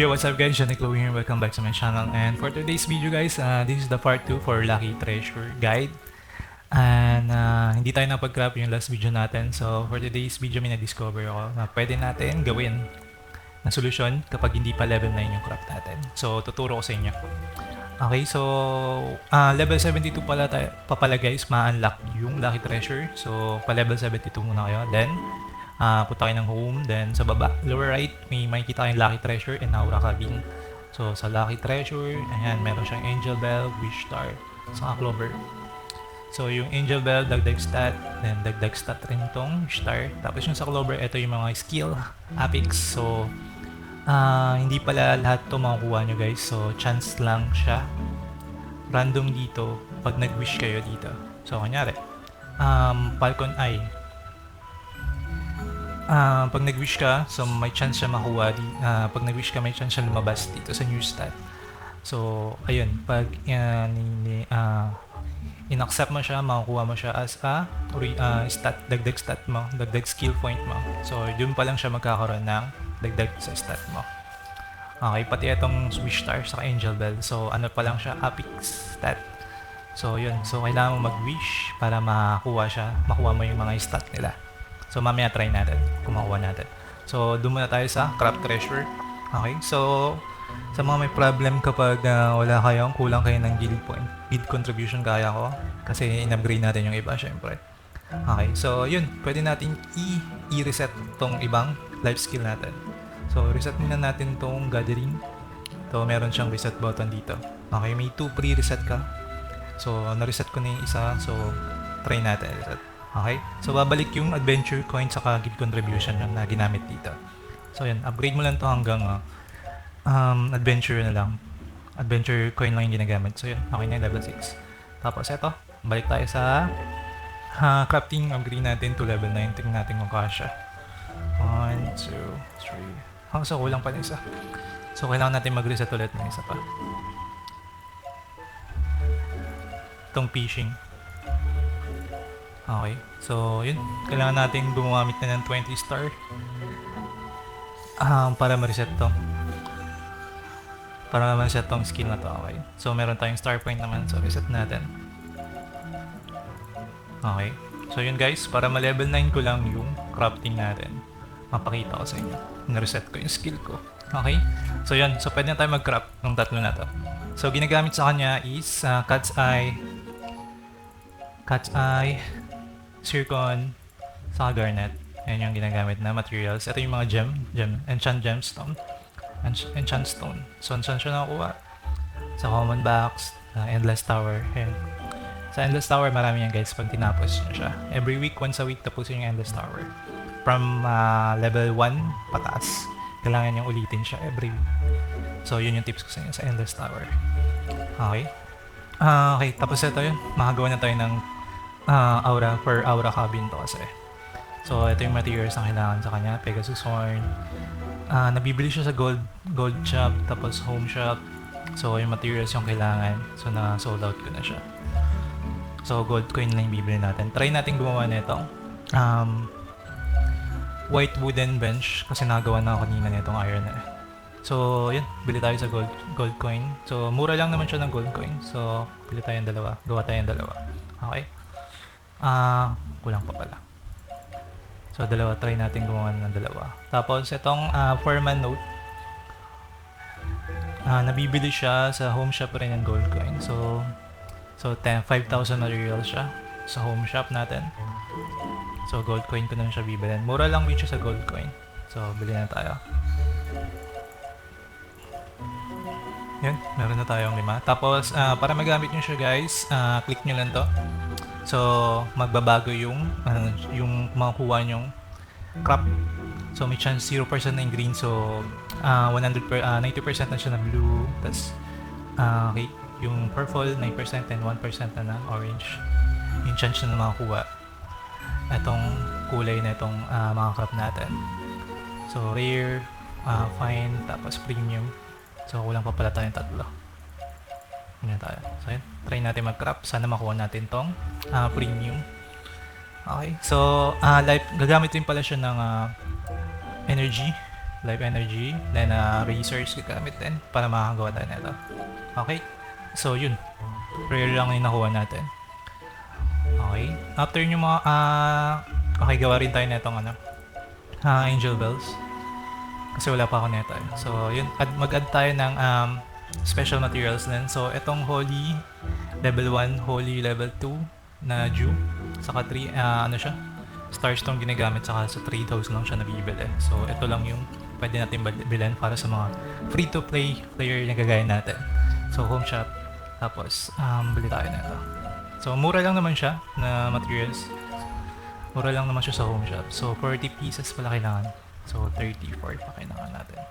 Yo, what's up guys? Johnny here. Welcome back to my channel. And for today's video guys, this is the part 2 for Lucky Treasure Guide. And hindi tayo napag-crop yung last video natin. So for today's video may na-discover ako na pwede natin gawin na solusyon kapag hindi pa level 9 yung crop natin. So tuturo ko sa inyo. Okay, so level 72 pa pala guys, ma-unlock yung Lucky Treasure. So pa level 72 muna kayo. Then punta kayo ng home, then sa baba, lower right, may makikita kayong Lucky Treasure and Aura Cabin. So sa Lucky Treasure, ayan, meron siyang Angel Bell, Wish Star, saka Clover. So yung Angel Bell, dagdag stat, then dagdag stat rin tong Wish Star. Tapos yung sa Clover, ito yung mga skill, apex. So hindi pala lahat to makukuha nyo guys. So chance lang siya. Random dito, pag nag-wish kayo dito. So kanyari, Falcon Eye. Pag nag-wish ka, so may chance siya makuha pag nag-wish ka, may chance siya lumabas dito sa new stat. So, ayun, pag in-accept mo siya, makukuha mo siya as a stat, dagdag stat mo, dagdag skill point mo. So, dun pa lang siya magkakaroon ng dagdag sa stat mo. Okay, pati itong Wish Star sa Angel Bell. So, ano pa lang siya, apex stat. So, yun. So, kailangan mo mag-wish para makuha mo yung mga stat nila. So, mamaya try natin kung makuha natin. So, doon muna tayo sa Crop Treasure. Okay? So, sa mga may problem kapag wala kayong, kulang kayo ng guild point, guild contribution kaya ko. Kasi in-upgrade natin yung iba, syempre. Okay? So, yun. Pwede natin i-reset tong ibang life skill natin. So, reset muna natin tong Gathering. So, meron siyang reset button dito. Okay? May 2 pre-reset ka. So, na-reset ko na yung isa. So, try natin reset. Okay? So, babalik yung adventure coin saka guild contribution na ginamit dito. So, yan. Upgrade mo lang to hanggang adventure na lang. Adventure coin lang yung ginagamit. So, yan. Okay na yung level 6. Tapos, eto. Balik tayo sa crafting. Upgrade natin to level 9. Tingnan natin kung kasha. 1, 2, 3. So, kulang pa na isa. So, kailangan natin mag-reset ulit ng isa pa. Itong fishing. Okay, so yun, kailangan natin gumamit na ng 20 star para ma-reset tong skill na to. Okay, so meron tayong star point naman, so reset natin. Okay, so yun guys, para ma-level 9 ko lang yung crafting natin, mapakita ko sa inyo, na-reset ko yung skill ko. Okay, so yun, so pwede na tayo mag-craft ng tatlo na to. So ginagamit sa kanya is Cat's Eye, Zircon, saka Garnet. Yan yung ginagamit na materials. Ito yung mga enchant gemstone, enchant stone. So, saan siya nakuha? Sa common box, endless tower. Ayan. Sa endless tower, marami yan guys pag tinapos nyo siya. Every week, once a week, tapusin yung endless tower. From level 1 pataas, kailangan yung ulitin siya every week. So, yun yung tips ko sa inyo sa endless tower. Okay. Okay, tapos ito yun. Makagawa na tayo ng Aura Cabin to kasi. So, ito yung materials na kailangan sa kanya. Pegasus Horn. Nabibili siya sa gold shop, tapos home shop. So, yung materials yung kailangan. So, na-sold out ko na siya. So, gold coin lang yung bibili natin. Try natin gumawa na itong white wooden bench kasi nagawa na ako kanina nitong iron na. So, yun. Bili tayo sa gold coin. So, mura lang naman siya ng gold coin. So, bili tayo ng dalawa. Gawa tayo ng dalawa. Okay? Kulang pa pala. So, dalawa. Try natin gumawa ng dalawa. Tapos, itong Foreman Note. Nabibili siya sa home shop rin ng gold coin. So 5,000 materials siya sa home shop natin. So, gold coin ko na siya bibilin. Mura lang din siya sa gold coin. So, bili na tayo. Yun. Meron na tayong 5. Tapos, para magamit nyo siya guys, click nyo lang to. So, magbabago yung makukuha nyong crop. So, may chance 0% na yung green. So, 90% na siya na blue. Tapos, okay, yung purple, 9% and 1% na orange. Yung chance na makukuha itong kulay na itong mga crop natin. So, rare, fine, tapos premium. So, kulang pa pala tayong tatlo. Yun tayo. So, yun. Try natin mag-crop. Sana makuha natin tong premium. Okay. So, gagamit din pala siya ng energy. life energy, then research gagamit din para makagawa tayo nito. Okay? So yun, prayer lang yung nakuha natin. Okay, after nyo mga okay, gawa rin tayo netong angel bells kasi wala pa ako neto eh. So yun, mag-add tayo ng special materials din. So itong holy level 1, holy level 2 na dew, saka 3 ano siya, starstone ginagamit, saka sa 3,000 lang siya nabibili. So ito lang yung pwede natin bilhin para sa mga free to play player na gagaya natin. So home shop, tapos bili tayo nito. So mura lang naman siya na materials, mura lang naman siya sa home shop. So 40 pieces pala kailangan, so 34 pa kailangan natin.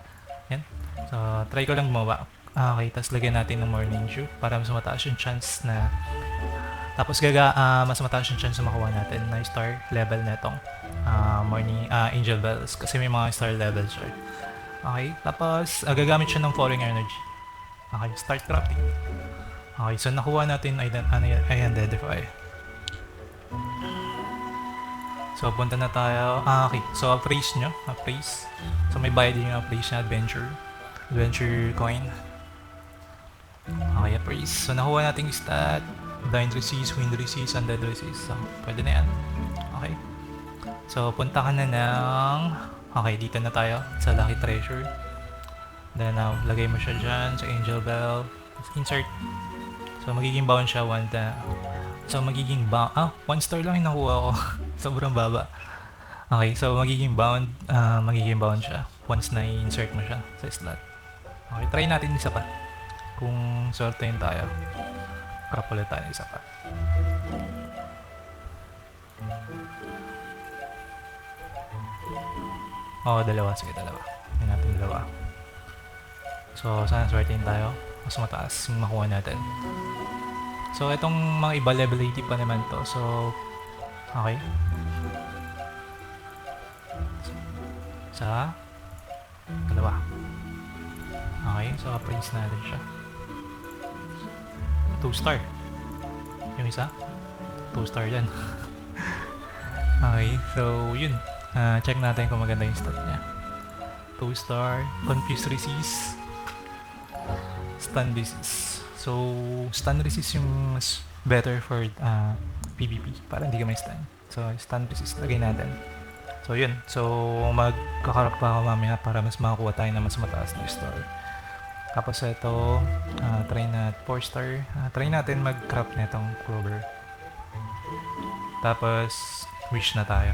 Yan, so try ko lang gumawa. Okay, tapos lagyan natin ng morning dew para mas mataas yung chance na, tapos mas mataas yung chance na makuha natin na star level netong morning angel bells kasi may mga star levels siya. Okay, tapos gagamit siya ng falling energy. Okay, start crafting. Okay, so nakuha natin identify. So punta na tayo. Okay, so appraise nyo. Appraise. So may bayad din yung appraise na adventure coin. Okay, appraise. So nakuha natin yung stat, blind resist, wind resist, undead resist. So pwede na yan. Okay, so punta ka na ng, okay, dito na tayo sa lucky treasure. Then lagay mo siya dyan sa angel bell, insert. So magiging bound siya 1 star lang yung nakuha ko. Sobrang baba. Okay, so magiging bound siya once na i-insert mo siya sa slot. Okay, try natin isa pa. Kung swertein tayo, crop ulit tayo isa pa. Dalawa. Sige, dalawa. Hindi natin dalawa. So sana swertein tayo, mas mataas yung makuha natin. So itong mga iba level 80 pa naman to. So okay, sa dalawa. Okay, so appraise natin siya. 2 star yung isa, 2 star yan. Okay, so yun, check natin kung maganda yung stat niya. 2 star, confuse resist, stun resist. So stun resist yung mas better for PvP para hindi ka may stun. So stun resist lagay natin. So yun, so magkakarap pa ako mamaya para mas makakuha tayo na mas mataas na star. Tapos ito, try na 4 star. Try natin mag-crop na itong clover. Tapos wish na tayo.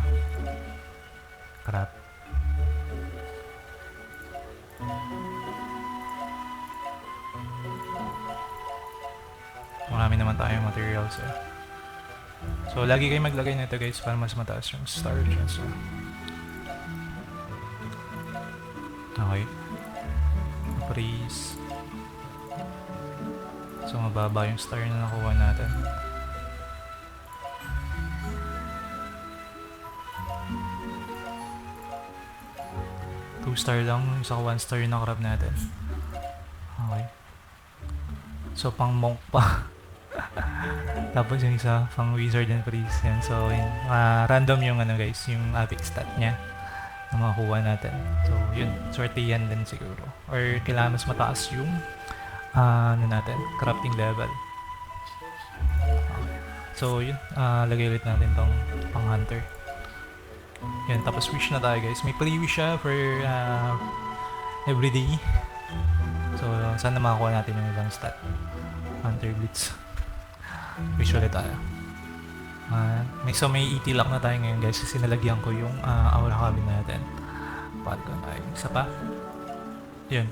Crop. Marami naman tayong materials eh. So lagi kayo maglagay nito guys para mas mataas yung star chance. Okay, praise. So mababa yung star na nakuha natin. Two star lang, isa 1 star yung nakrab natin. Okay, so pang monk pa. Tapos yung isa pang wizard and priest yan. So random yung guys, yung epic stat niya na makuha natin. So yun, swerte yan din siguro, or kailangan mas mataas yung natin, crafting level. Okay. So yun, lagay ulit natin tong pang hunter. Yan, tapos wish na tayo guys. May pre-wish siya for everyday. So sana makakuha natin yung ibang stat. Hunter blitz. Wish ulit tayo. May ET lock na tayo ngayon guys kasi nalagyan ko yung aura cabin natin. Paano ko tayo? Isa pa. Yun,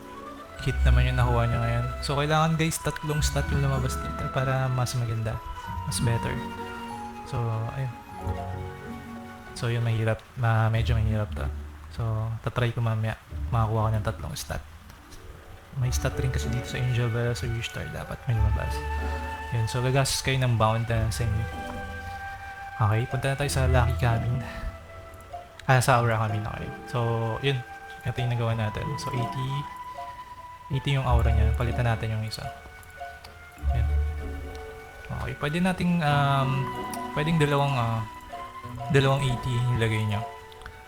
hit naman yung nakuha nyo ngayon. So kailangan guys 3 stat yung lumabas dito para mas maganda, mas better. So ayun. So yun, mahirap, medyo mahirap to. So tatry ko mamaya makakuha ko ng 3 stat. May stat rin kasi dito sa angel bell, sa wish star dapat may lumabas. Yun, so gagastos kayo ng bound na semi. Okay, punta na tayo sa lucky cabin. Sa aura cabin. Okay, so yun, ito yung nagawa natin. So 80 yung aura niya, palitan natin yung isa. Yan. Okay, pwede nating pwedeng dalawang 80 ilagay niyo.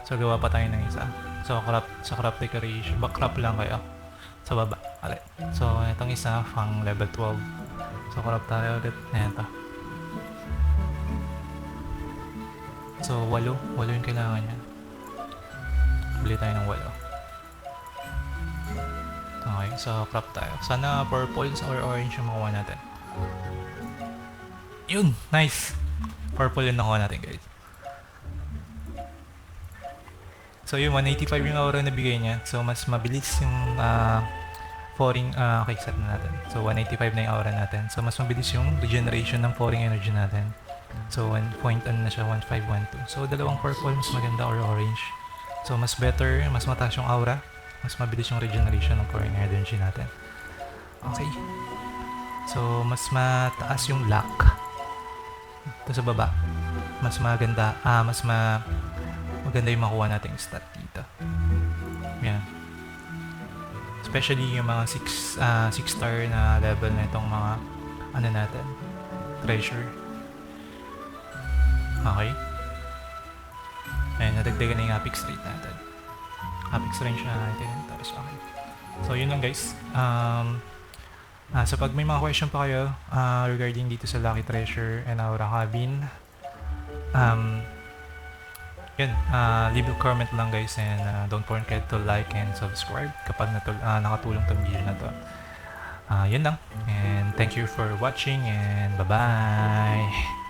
So gawa pa tayo ng isa. So, sa crop decoration, crop lang kayo. Sa baba, ulit. So, itong isa, pang level 12. So, crop tayo ulit. Ayan to. So, 8 yung kailangan niya. Bili tayo ng 8. Okay, so crop tayo. Sana purple or orange yung makuha natin. Yun! Nice! Purple yung nakuha natin, guys. So yun, 185 yung aura na bigay niya. So mas mabilis yung foreign kickset na natin. So 185 na yung aura natin. So mas mabilis yung regeneration ng foreign energy natin. So 1 point ano na siya, 1512. So dalawang purple mas maganda or orange. So mas better, mas mataas yung aura. Mas mabilis yung regeneration ng foreign energy natin. Okay. So mas mataas yung luck. Ito sa baba. Mas maganda, maganda yung makuha nating stat dito. Yan. Especially yung mga 6 star na level na itong mga ano natin, treasure. Okay. Ayan, nadagdagan na yung apex rate natin. Apex range na natin. Tapos okay. So yun lang guys. So pag may mga question pa kayo regarding dito sa Lucky Treasure and Aura Cabin, yun, leave a comment lang guys, and don't forget to like and subscribe kapag nakatulong tong video na to. Yun lang, and thank you for watching, and bye bye.